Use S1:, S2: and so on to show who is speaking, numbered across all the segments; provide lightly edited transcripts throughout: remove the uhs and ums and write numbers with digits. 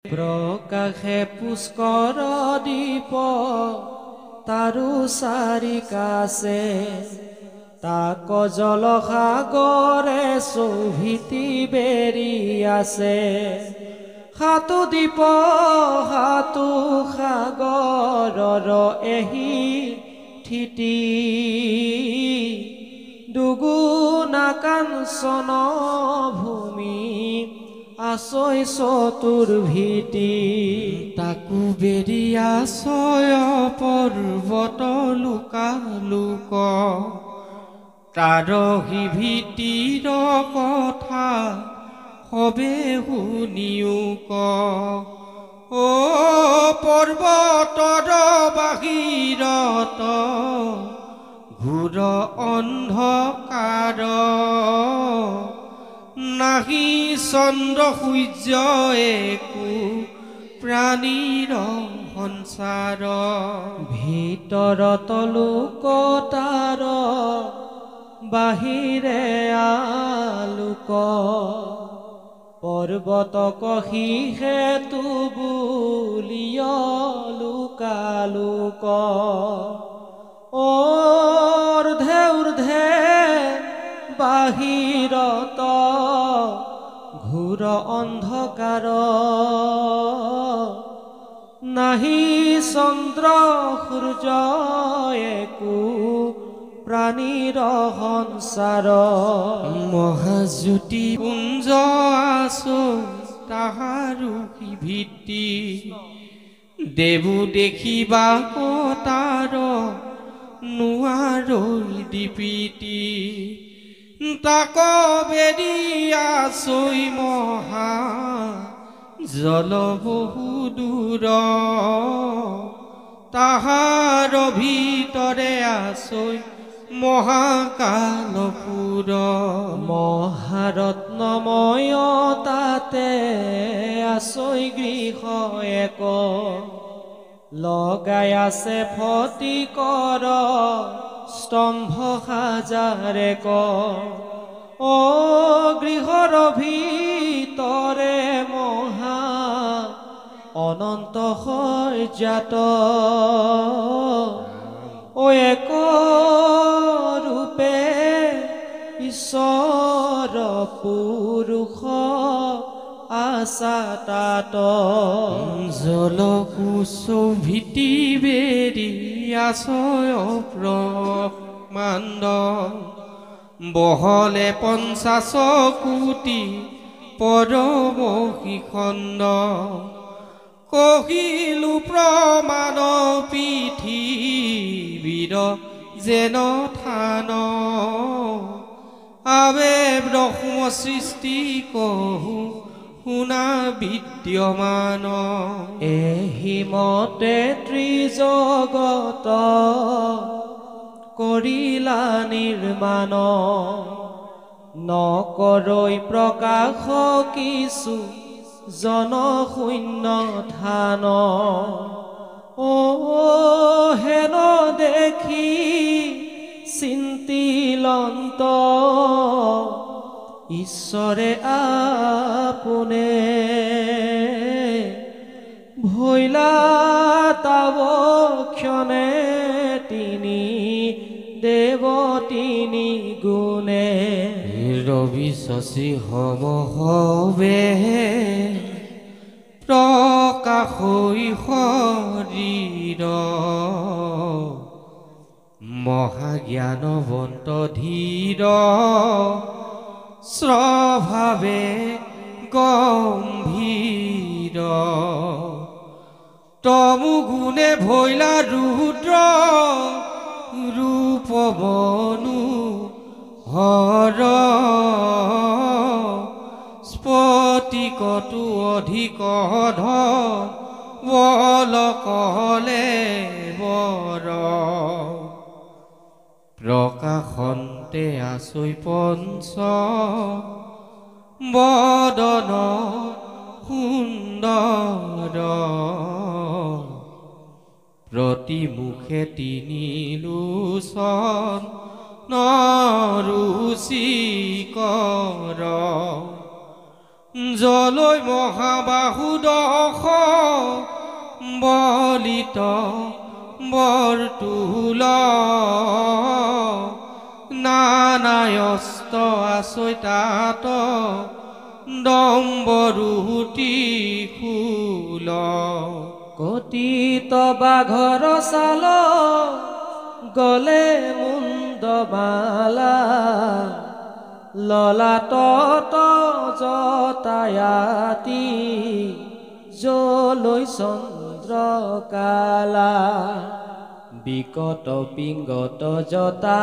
S1: প্ৰকাশে পুষ্কৰ দীপ তাৰো চাৰিকাছে তাক জলসাগৰে চৌভিতি বেৰি আছে সাতো দীপ সাতো সাগৰৰ এহি থিতি দুগুণা কাঞ্চন ভূমি আছয় চতুৰ্ভীতি
S2: তাকো বেৰি আছয় পৰ্বত লোকালোক তাৰ ভীতিৰ কথা সবে শুনিওক অ পৰ্বতৰ বাহিৰত ঘোৰ অন্ধকাৰ নাহি চন্দ্ৰ সূৰ্য একো প্ৰাণীৰ সঞ্চাৰ
S1: ভিতৰত লোক তাৰ বাহিৰে আলোক পৰ্বতক সিহেতু বুলিয় লোকালোক অৰ্ধে ঊৰ্ধে বাহিৰত ঘোৰ অন্ধকাৰ নাহি চন্দ্ৰ সূৰ্য একো প্ৰাণীৰ সঞ্চাৰ
S2: মহাজ্যোতি পুঞ্জ আছো তাহাৰো ভিত্তি দেৱো দেখিবা তাৰ নোৱাৰৈ দীপিতি তাক বেৰি আছৈ মহা জল বহু দূৰ তাহাৰ ভিতৰে আছৈ মহাকালপুৰ
S1: মহাৰত্নময় তাতে আছৈ গৃহ এক লগাই আছে ফটিকৰ স্তম্ভ হাজাৰেক অ গৃহৰ ভিতৰে মহা অনন্ত সজ্জাত ও এক ৰূপে ঈশ্বৰ পুৰুষ আছা তাত
S2: জলকুচৌভিতি বেৰি আছয় ব্ৰহ্মাণ্ড বহলে 50 কোটি পৰমহী খণ্ড কহিলো প্ৰমাণ পৃথিৱীৰ যেন থান আবে ব্ৰহ্ম সৃষ্টি কহু শুনা বিদ্যমান
S1: এহি মতে ত্ৰিজগত কৰিলা নিৰ্মাণ নকৰৈ প্ৰকাশ কিছু জনশূন্য থান অ হেন দেখি চিন্তিলন্ত ঈশ্বৰে আপোনে ভৈলা তাব ক্ষণে তিনি দেৱ তিনি গুণে
S2: ৰবি শশী সমহবে প্ৰকাশ হৈ শৰীৰ মহাজ্ঞানৱন্ত ধীৰ স্বভাৱে গম্ভীৰ তমু গুণে ভৈলা ৰুদ্ৰ ৰূপ মনু হৰ স্ফটিকটো অধিক বল কলে বৰ প্ৰকাশন্তে আছৈ পঞ্চ বদন সুন্দৰ প্ৰতিমুখে তিনি লোচন নৰুচিকৰ জলৈ মহাবাহু দশ বলিত বৰতুল নানায়স্ত আচৈতাত দম্বৰুতি ফুল
S1: কতিত বাঘৰ ছাল গলে মুণ্ডমালা ললাটত জতায়াতি জলৈ চন্দ্ৰকালা বিকট পিংগত জতা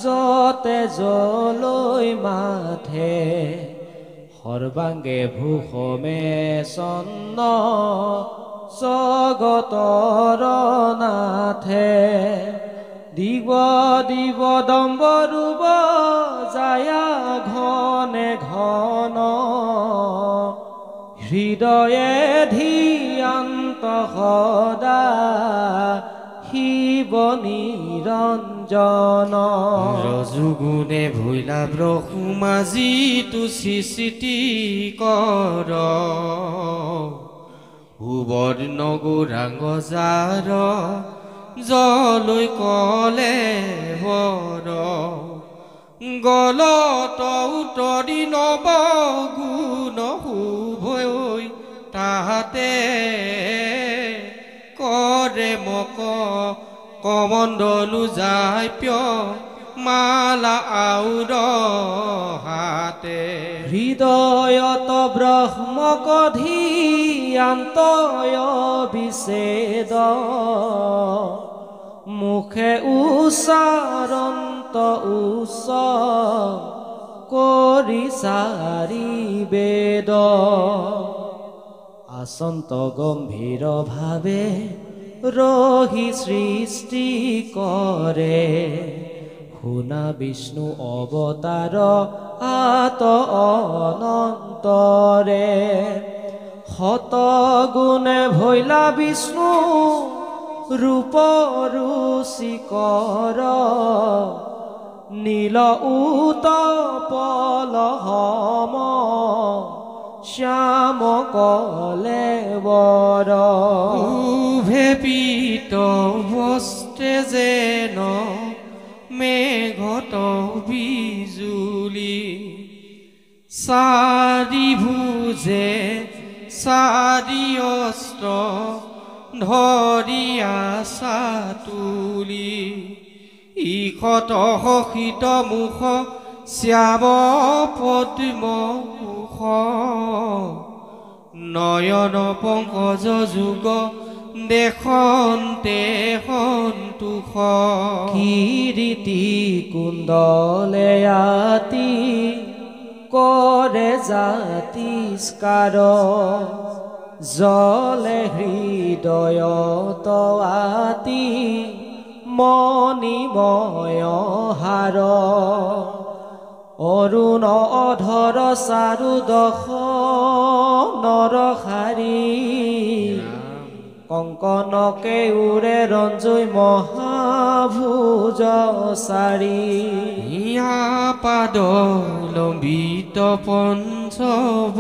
S1: যতে জলৈ মাথে সৰ্বাংগে ভূষমে চন্ন জগতৰ নাথে দিব দিব দম্বৰুব যায়া ঘনে ঘন হৃদয়ে ধিয়ান্ত সদা শিৱ নিৰঞ্জন
S2: ৰজুগুণে ভৈলা ব্ৰহ্মাজি তুচিচিতি কৰ সুবৰ্ণ গৌৰাংগ জাৰ জলৈ কলে বৰ গলত উতৰি নব গুণ শুভৈ তাহাতে কৰে মক কমণ্ডলু যায় প্য মালা আউৰ হাতে
S1: হৃদয়ত ব্ৰহ্মকধিয়ান্তয় বিছেদ মুখে উচ্চাৰন্ত উচ্চ কৰি চাৰি বেদ আচন্ত গম্ভীৰ ভাৱে ৰহি সৃষ্টি কৰে শুনা বিষ্ণু অৱতাৰ আত অনন্তৰে শত গুণে ভৈলা বিষ্ণু ৰূপ ৰুচিকৰ নীল উতপল সম শ্যাম কলে বৰ
S2: ভেপিত বস্ত্ৰে যেন মেঘত বিজুলি চাৰি ভুজে চাৰি অস্ত্ৰ ধৰিয়া চাতুলি ইখত শীত মুখ শ্যাম পদ্ম মুখ নয়ন পংকজ যুগ দেখন্তে সন্তোষ
S1: কিৰীতি কুণ্ডলে আতি কৰে জাতিস্কাৰ জলে হৃদয়ত আতি মণিময় হাৰ অৰুণ অধৰ চাৰুদশ নৰসাৰী কংকনকে উৰে ৰঞ্জুই মহাভুজ চাৰি
S2: ইয়া পাদ লম্বিত পঞ্চবৰ্ণ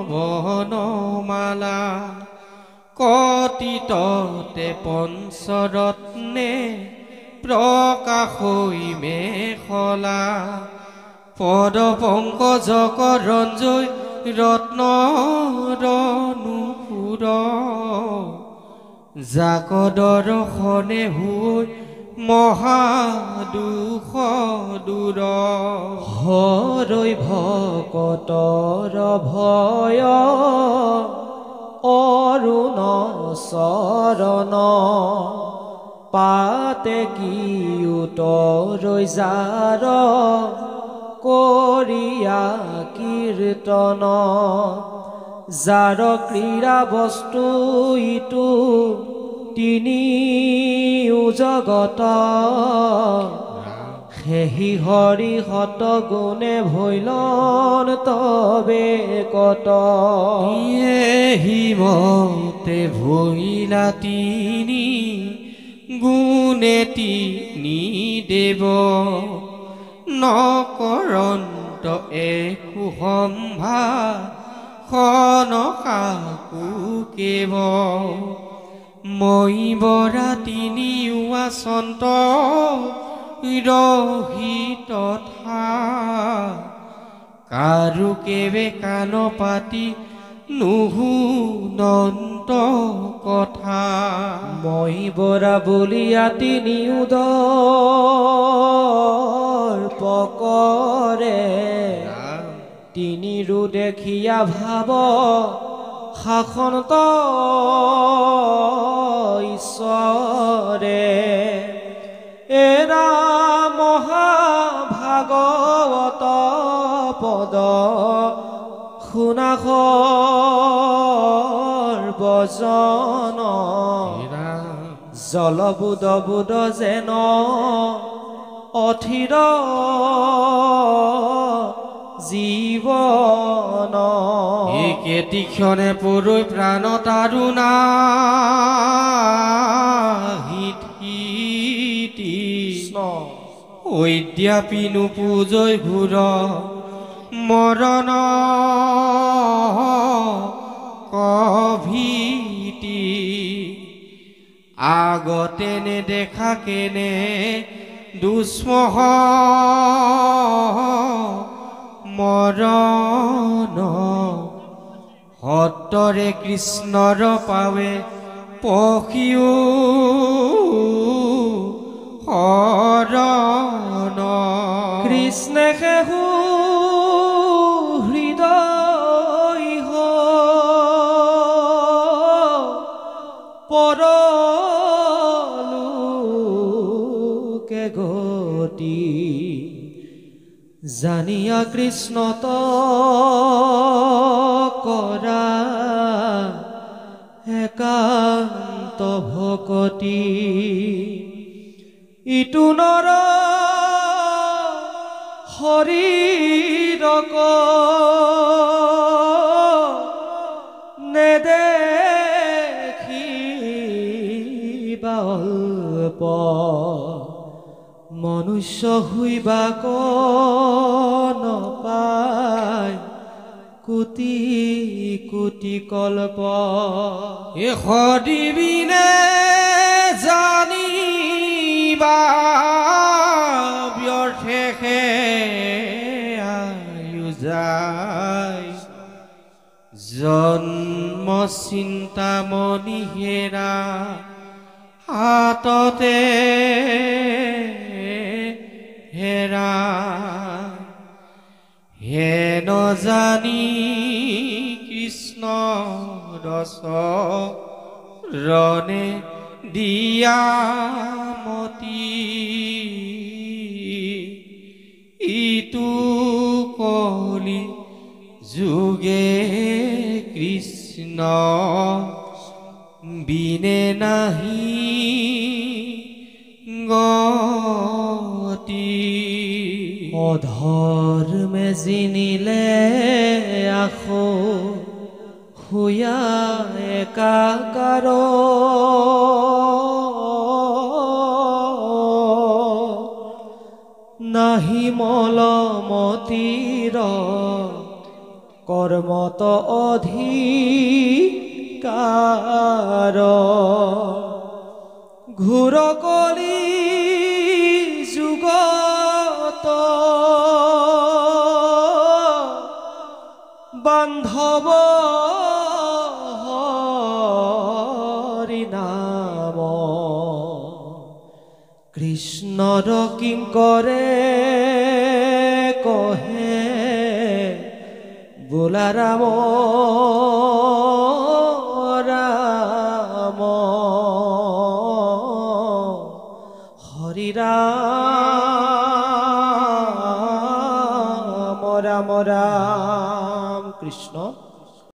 S2: বনমালা কতিততে পঞ্চৰত্নে প্ৰকাশই মেখলা পদ পংকজক ৰঞ্জুই ৰত্ন নুপুৰ যাক দৰ্শনে হৈ মহাদুখ দূৰ
S1: হৰৈ ভকতৰ ভয় অৰুণ চৰণ পাতে কি উতৰৈ জাৰ কৰিয়া কীৰ্তন যাৰ ক্ৰীড়া বস্তু ইটো তিনি জগত সেহি হৰি শত গুণে ভৈলন তবে কত
S2: হিমতে ভৈলা তিনি গুণে তিনি দেৱ নকৰন্ত একো সম্ভাষণ কাকো কেব মই বৰা তিনিও আচন্ত ৰহিত কাৰো কেবে কাণ পাতি নুশুনন্ত কথা
S1: মই বৰা বলিয়া তিনিউদৰ পকৰে তিনিৰো দেখিয়া ভাব শাসনত ঈশ্বৰে এৰা মহাভাগৱত পদ শুনাখৰ বজন জলবুদ বুদ যেন অথিৰ জীৱন
S2: কেতিক্ষণে পৰৈ প্ৰাণ তাৰুণা অদ্যাপি নুপুজৈ ঘূৰ মৰণ কভীতি আগতে নেদেখা কেনে দুষ্মহ মৰণ সত্তৰে কৃষ্ণৰ পাৱে পখিও শৰণ
S1: কৃষ্ণে সেহু হৃদয় পৰলোকে গতি জানিয়া কৃষ্ণত কৰা একান্ত ভকতি ইটো নৰ শৰীৰক নেদেখিবা অল্প মনুষ্য হইবাক নপায় কোটি কোটি কল্প
S2: এশ দিবিনে জানিবা ব্যৰ্থে আয়ু যায় জন্ম চিন্তামণি হেৰা হাততে হেৰা হেন জানি কৃষ্ণ ৰস ৰণে দিয়া মতি ইটো কলি যোগে কৃষ্ণ বিনে নাহি গতি
S1: অধৰ্মে জিনিলে আখো হুয়া একাকাৰ নাহি মলমতিৰ কৰ্মত অধিকাৰ ঘোৰ কলি যুগত বান্ধৱ হৰি নাম কৃষ্ণৰ কিংকৰে কহে বোলা ৰাম ৰাম হৰি ৰাম ৰাম ৰাম কৃষ্ণ